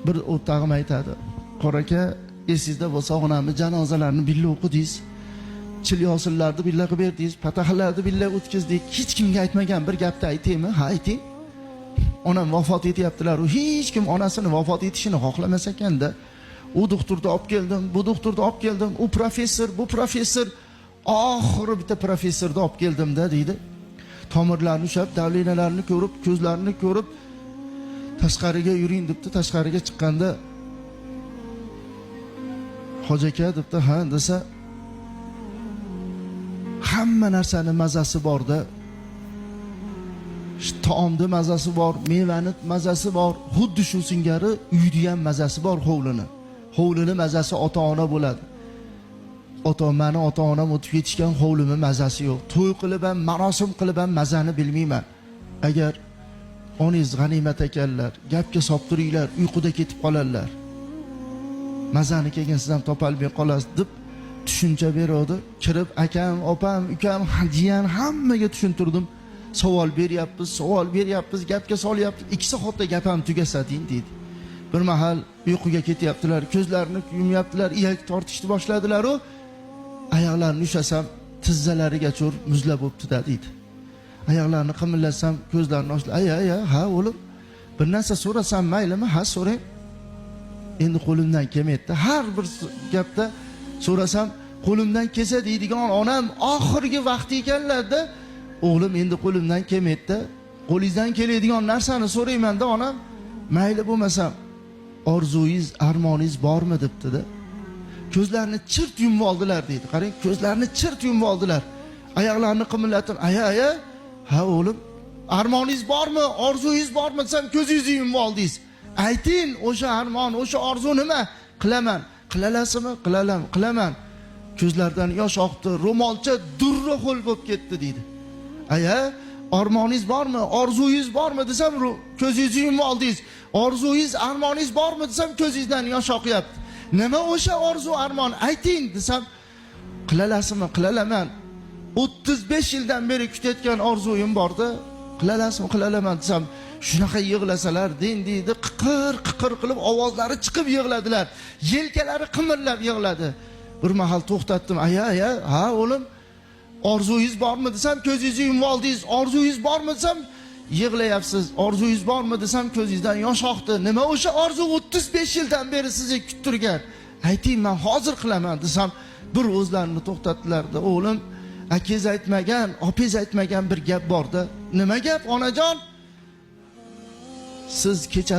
Bir o'rtog'im aytadi, "Qora aka, esingizda bo'lsa onamni janozalarini birga o'qidingiz. Chilyosillarni birga qilib berdingiz, patahalarni birga o'tkazdik. Hech kimga aytmagan bir gapni aytaymi? Ha, ayting. Onam vafot etyaptilar. Hech kim onasini vafot etishini xohlamas ekanda. U doktorni olib keldim, bu doktorni olib keldim, u professor, bu professor. Oxiri bitta professorni olib keldim-da" deydi. Tomirlarni ushlab, davlinalarni ko'rib, ko'zlarini ko'rib, tashqariga yuring debdi. Tashqariga chiqqanda "Hoji aka" debdi. "Ha" desa, hamma narsani mazasi bor-da. Taomda mazasi bor, mevani mazasi bor, xuddi shu singari uyda ham mazasi bor hovlini. Hovlini mazasi ota-ona bo'ladi. Mani ota-onam o'tib ketishgan hovlimning mazasi yo'q. To'y qilib ham, marosim qilib ham mazani bilmayman. Agar onangiz g'animat ekanlar, gapga solib turinglar, uyquda ketib qolarlar. Mazani keyin siz ham topolmay qolasiz deb tushuncha beradi. Kirib akam, opam, ukam, jiyan hammaga tushuntirdim. Savol beryapmiz, gapga solyapmiz. 2 soatda gapim tugasading dedi. Bir mahal uyquga ketyaptilar, ko'zlarini yumyaptilar, iyak tortishni boshladilar u. Oyoqlarini ushlasam, tizzalarigacha muzlab o'pti-da dedi. Oyoqlarini qimillatsam, ko'zlarini ochdi. "Aya, ha o'g'lim, bir narsa so'rasam maylimi?" "Ha, so'rang." Endi qo'limdan kelmaydi. Har bir gapda so'rasam, qo'limdan kelsa deydigan onam oxirgi vaqti ekanlarda, "O'g'lim, endi qo'limdan kelmaydi. Qo'lingizdan keladigan narsani so'rayman-da onam. Mayli bo'lmasam, orzungiz, armoningiz bormi?" debdi-da. Ko'zlarini chirt yumib oldilar deydi. Qarang, ko'zlarini chirt yumib oldilar. Oyoqlarini qimillatib, "Aya, ha o'g'lim, armoningiz bormi? Orzungiz bormi?" desam, ko'zingizni yumib oldingiz. Ayting, o'sha armon, o'sha orzu nima? Qilaman. Qilalasizmi? Qilaman. Ko'zlaridan yosh oqdi, ro'molcha durra ho'l bo'lib ketdi deydi. "Aya, armoningiz bormi? Orzungiz bormi?" desam, ko'zingizni yumib oldingiz. "Orzungiz, armoningiz bormi?" desam, ko'zingizdan yosh oqyapti. "Nima o'sha orzu, armon? Ayting" desam, "Qilalasizmi?" "Qilalaman. 35 yildan beri kutayotgan orzuyim bor-da. Qilalasizmi?" "Qilalaman" desam, shunaqa yig'lasalar deydi, qiqir qilib ovozlari chiqib yig'ladilar. Yelkalari qimirlab yig'ladi. Bir mahal to'xtatdim. "Aya, ha o'g'lim, orzungiz bormi?" desam, ko'zingizni yumib oldingiz. "Orzungiz bormi?" desam, yig'layapsiz. "Orzungiz bormi?" desam, ko'zingizdan yosh oqdi. "Nima o'sha orzu 35 yildan beri sizni kuttirgan? Ayting, men hozir qilaman" desam, bir o'zlarini to'xtatdilar-da. "O'g'lim, akangiz aytmagan, opingiz aytmagan bir gap bor-da." "Nima gap, onajon?" "Siz kecha